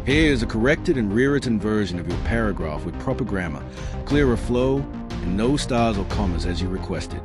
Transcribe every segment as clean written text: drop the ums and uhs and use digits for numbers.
Here is a corrected and rewritten version of your paragraph with proper grammar, clearer flow, and no stars or commas as you requested.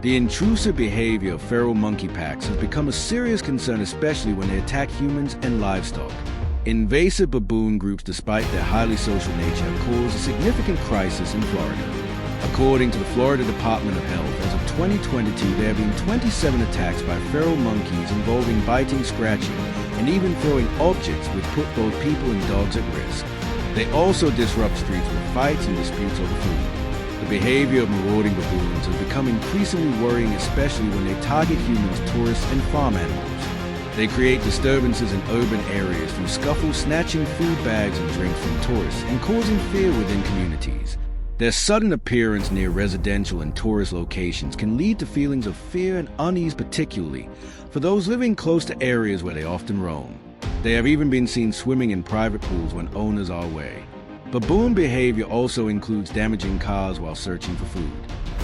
The intrusive behavior of feral monkey packs has become a serious concern, especially when they attack humans and livestock. Invasive baboon groups, despite their highly social nature, have caused a significant crisis in Florida. According to the Florida Department of Health, as of 2022, there have been 27 attacks by feral monkeys involving biting, scratching, and even throwing objects which put both people and dogs at risk. They also disrupt streets with fights and disputes over food. The behavior of marauding baboons has become increasingly worrying, especially when they target humans, tourists, and farm animals. They create disturbances in urban areas through scuffles, snatching food bags and drinks from tourists, and causing fear within communities. Their sudden appearance near residential and tourist locations can lead to feelings of fear and unease, particularly for those living close to areas where they often roam. They have even been seen swimming in private pools when owners are away. Baboon behavior also includes damaging cars while searching for food.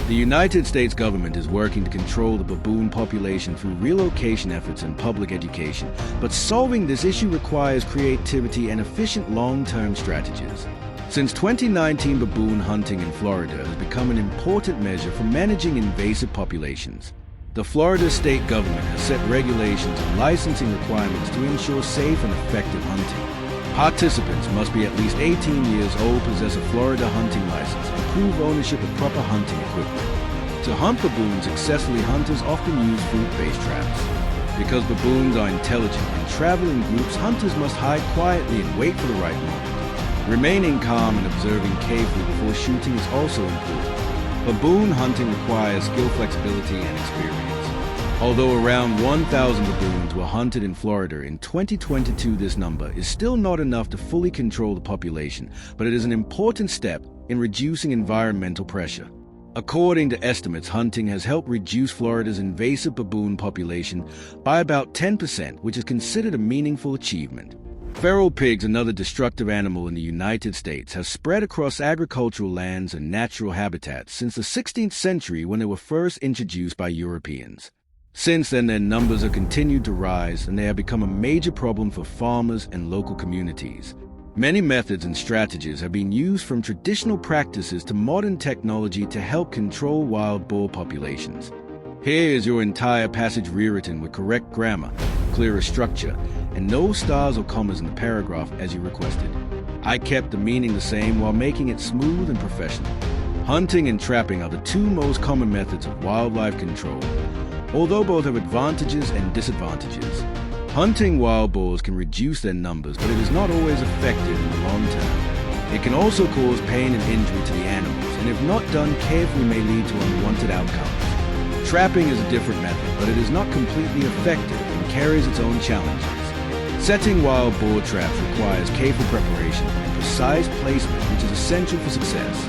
The United States government is working to control the baboon population through relocation efforts and public education, but solving this issue requires creativity and efficient long-term strategies. Since 2019, baboon hunting in Florida has become an important measure for managing invasive populations. The Florida state government has set regulations and licensing requirements to ensure safe and effective hunting. Participants must be at least 18 years old, possess a Florida hunting license, and prove ownership of proper hunting equipment. To hunt baboons successfully, hunters often use fruit-based traps. Because baboons are intelligent and travel in groups, hunters must hide quietly and wait for the right moment. Remaining calm and observing carefully before shooting is also important. Baboon hunting requires skill, flexibility, and experience. Although around 1,000 baboons were hunted in Florida in 2022, this number is still not enough to fully control the population, but it is an important step in reducing environmental pressure. According to estimates, hunting has helped reduce Florida's invasive baboon population by about 10%, which is considered a meaningful achievement. Feral pigs, another destructive animal in the United States, have spread across agricultural lands and natural habitats since the 16th century, when they were first introduced by Europeans. Since then, their numbers have continued to rise, and they have become a major problem for farmers and local communities. Many methods and strategies have been used, from traditional practices to modern technology, to help control wild boar populations. Here is your entire passage rewritten with correct grammar, clearer structure, and no stars or commas in the paragraph as you requested. I kept the meaning the same while making it smooth and professional. Hunting and trapping are the two most common methods of wildlife control, although both have advantages and disadvantages. Hunting wild boars can reduce their numbers, but it is not always effective in the long term. It can also cause pain and injury to the animals, and if not done carefully may lead to unwanted outcomes. Trapping is a different method, but it is not completely effective and carries its own challenges. Setting wild boar traps requires careful preparation and precise placement, which is essential for success.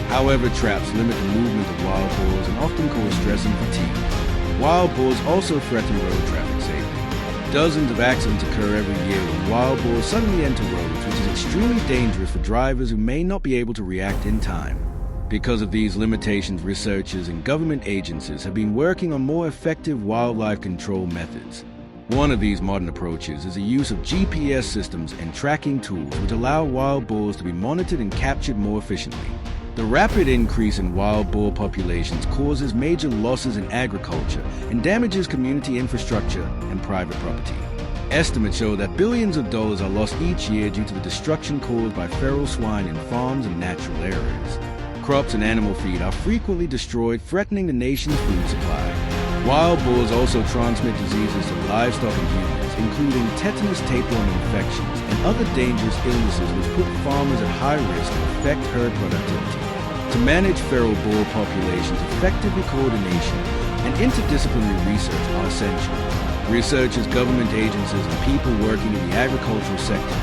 However, traps limit the movement of wild boars and often cause stress and fatigue. Wild boars also threaten road traffic safety. Dozens of accidents occur every year when wild boars suddenly enter roads, which is extremely dangerous for drivers who may not be able to react in time. Because of these limitations, researchers and government agencies have been working on more effective wildlife control methods. One of these modern approaches is the use of GPS systems and tracking tools, which allow wild boars to be monitored and captured more efficiently. The rapid increase in wild boar populations causes major losses in agriculture and damages community infrastructure and private property. Estimates show that billions of dollars are lost each year due to the destruction caused by feral swine in farms and natural areas. Crops and animal feed are frequently destroyed, threatening the nation's food supply. Wild boars also transmit diseases to livestock and humans, including tetanus, tapeworm infections, and other dangerous illnesses which put farmers at high risk and affect herd productivity. To manage feral boar populations, effective coordination and interdisciplinary research are essential. Researchers, government agencies, and people working in the agricultural sector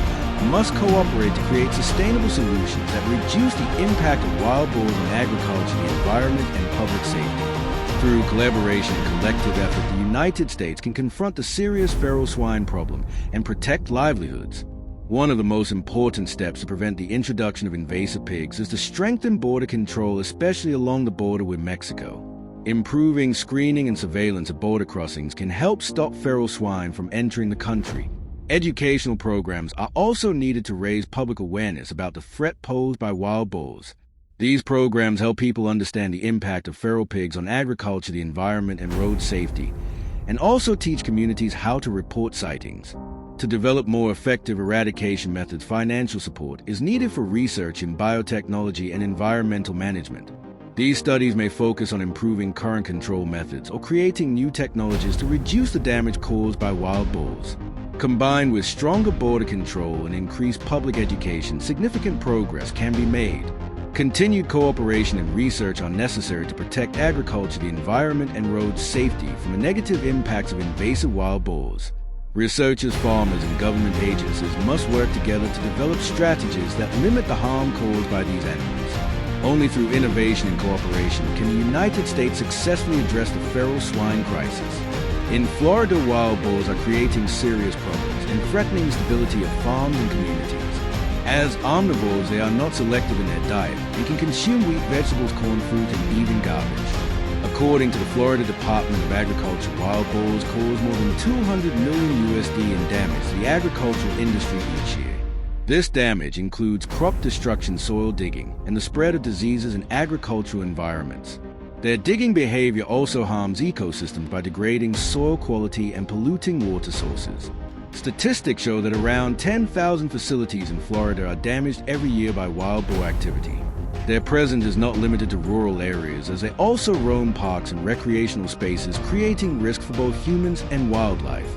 must cooperate to create sustainable solutions that reduce the impact of wild boars on agriculture, the environment, and public safety. Through collaboration and collective effort, the United States can confront the serious feral swine problem and protect livelihoods. One of the most important steps to prevent the introduction of invasive pigs is to strengthen border control, especially along the border with Mexico. Improving screening and surveillance at border crossings can help stop feral swine from entering the country. Educational programs are also needed to raise public awareness about the threat posed by wild boars. These programs help people understand the impact of feral pigs on agriculture, the environment, and road safety, and also teach communities how to report sightings. To develop more effective eradication methods, financial support is needed for research in biotechnology and environmental management. These studies may focus on improving current control methods or creating new technologies to reduce the damage caused by wild boars. Combined with stronger border control and increased public education, significant progress can be made. Continued cooperation and research are necessary to protect agriculture, the environment, and road safety from the negative impacts of invasive wild boars. Researchers, farmers, and government agencies must work together to develop strategies that limit the harm caused by these animals. Only through innovation and cooperation can the United States successfully address the feral swine crisis. In Florida, wild boars are creating serious problems and threatening the stability of farms and communities. As omnivores, they are not selective in their diet and can consume wheat, vegetables, corn, fruit, and even garbage. According to the Florida Department of Agriculture, wild boars cause more than $200 million in damage to the agricultural industry each year. This damage includes crop destruction, soil digging, and the spread of diseases in agricultural environments. Their digging behavior also harms ecosystems by degrading soil quality and polluting water sources. Statistics show that around 10,000 facilities in Florida are damaged every year by wild boar activity. Their presence is not limited to rural areas, as they also roam parks and recreational spaces, creating risk for both humans and wildlife.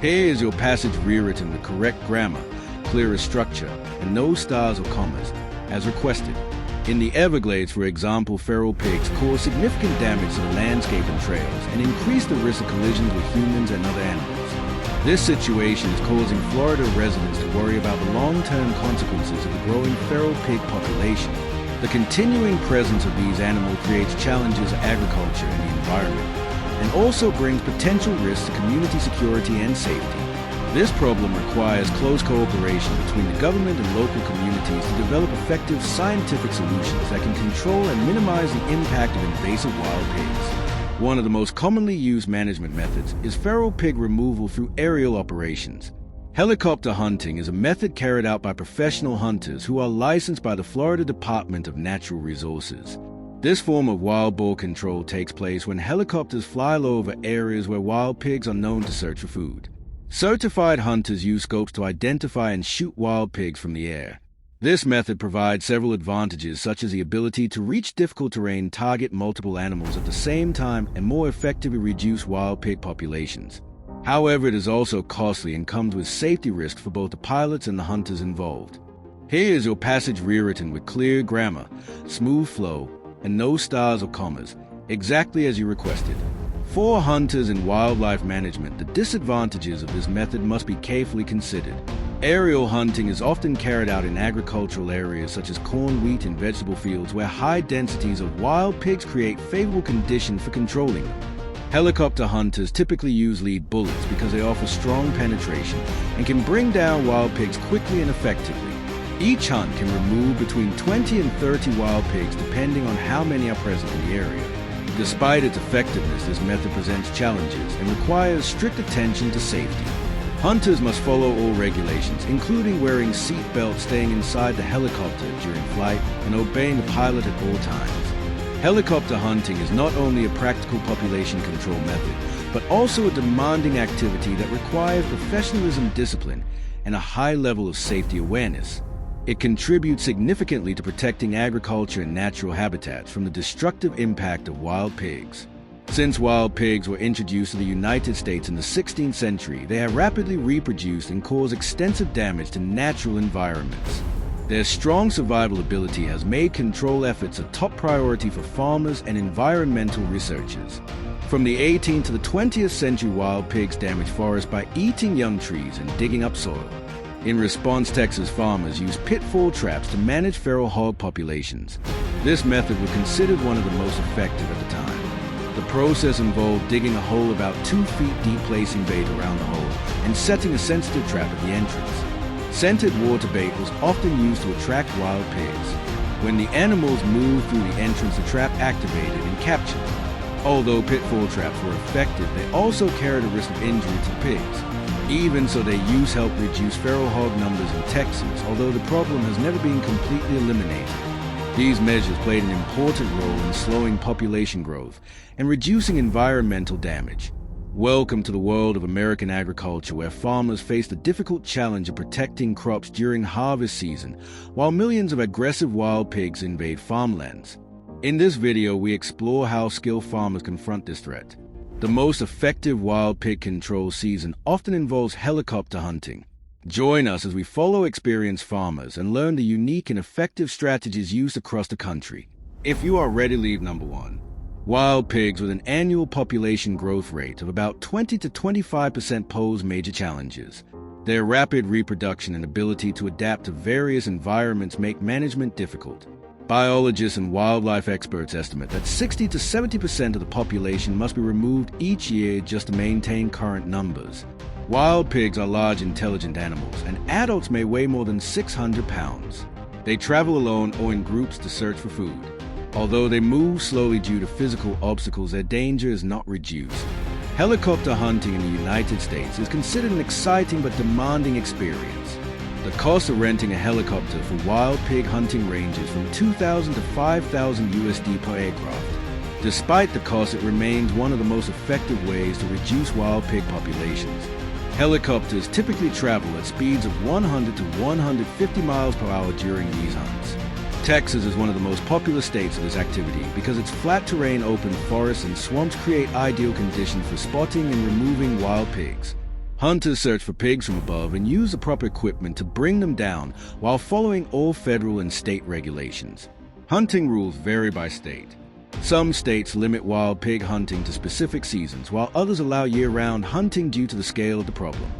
Here is your passage rewritten with correct grammar, clearer structure, and no stars or commas, as requested. In the Everglades, for example, feral pigs cause significant damage to the landscape and trails and increase the risk of collisions with humans and other animals. This situation is causing Florida residents to worry about the long-term consequences of the growing feral pig population. The continuing presence of these animals creates challenges to agriculture and the environment, and also brings potential risks to community security and safety. This problem requires close cooperation between the government and local communities to develop effective scientific solutions that can control and minimize the impact of invasive wild pigs. One of the most commonly used management methods is feral pig removal through aerial operations. Helicopter hunting is a method carried out by professional hunters who are licensed by the Florida Department of Natural Resources. This form of wild boar control takes place when helicopters fly low over areas where wild pigs are known to search for food. Certified hunters use scopes to identify and shoot wild pigs from the air. This method provides several advantages, such as the ability to reach difficult terrain, target multiple animals at the same time, and more effectively reduce wild pig populations. However, it is also costly and comes with safety risks for both the pilots and the hunters involved. Here is your passage rewritten with clear grammar, smooth flow, and no stars or commas, exactly as you requested. For hunters and wildlife management, the disadvantages of this method must be carefully considered. Aerial hunting is often carried out in agricultural areas such as corn, wheat, and vegetable fields where high densities of wild pigs create favorable conditions for controlling them. Helicopter hunters typically use lead bullets because they offer strong penetration and can bring down wild pigs quickly and effectively. Each hunt can remove between 20 and 30 wild pigs depending on how many are present in the area. Despite its effectiveness, this method presents challenges and requires strict attention to safety. Hunters must follow all regulations, including wearing seat belts, staying inside the helicopter during flight, and obeying the pilot at all times. Helicopter hunting is not only a practical population control method, but also a demanding activity that requires professionalism, discipline, and a high level of safety awareness. It contributes significantly to protecting agriculture and natural habitats from the destructive impact of wild pigs. Since wild pigs were introduced to the United States in the 16th century, they have rapidly reproduced and caused extensive damage to natural environments. Their strong survival ability has made control efforts a top priority for farmers and environmental researchers. From the 18th to the 20th century, wild pigs damaged forests by eating young trees and digging up soil. In response, Texas farmers used pitfall traps to manage feral hog populations. This method was considered one of the most effective at the time. The process involved digging a hole about 2 feet deep, placing bait around the hole, and setting a sensitive trap at the entrance. Scented water bait was often used to attract wild pigs. When the animals moved through the entrance, the trap activated and captured them. Although pitfall traps were effective, they also carried a risk of injury to pigs. Even so, their use helped reduce feral hog numbers in Texas, although the problem has never been completely eliminated. These measures played an important role in slowing population growth and reducing environmental damage. Welcome to the world of American agriculture, where farmers face the difficult challenge of protecting crops during harvest season, while millions of aggressive wild pigs invade farmlands. In this video, we explore how skilled farmers confront this threat. The most effective wild pig control season often involves helicopter hunting. Join us as we follow experienced farmers and learn the unique and effective strategies used across the country. If you are ready, leave number 1. Wild pigs with an annual population growth rate of about 20 to 25% pose major challenges. Their rapid reproduction and ability to adapt to various environments make management difficult. Biologists and wildlife experts estimate that 60 to 70% of the population must be removed each year just to maintain current numbers. Wild pigs are large, intelligent animals, and adults may weigh more than 600 pounds. They travel alone or in groups to search for food. Although they move slowly due to physical obstacles, their danger is not reduced. Helicopter hunting in the United States is considered an exciting but demanding experience. The cost of renting a helicopter for wild pig hunting ranges from $2,000 to $5,000 USD per aircraft. Despite the cost, it remains one of the most effective ways to reduce wild pig populations. Helicopters typically travel at speeds of 100 to 150 miles per hour during these hunts. Texas is one of the most popular states of this activity because its flat terrain, open forests, and swamps create ideal conditions for spotting and removing wild pigs. Hunters search for pigs from above and use the proper equipment to bring them down while following all federal and state regulations. Hunting rules vary by state. Some states limit wild pig hunting to specific seasons, while others allow year-round hunting due to the scale of the problem.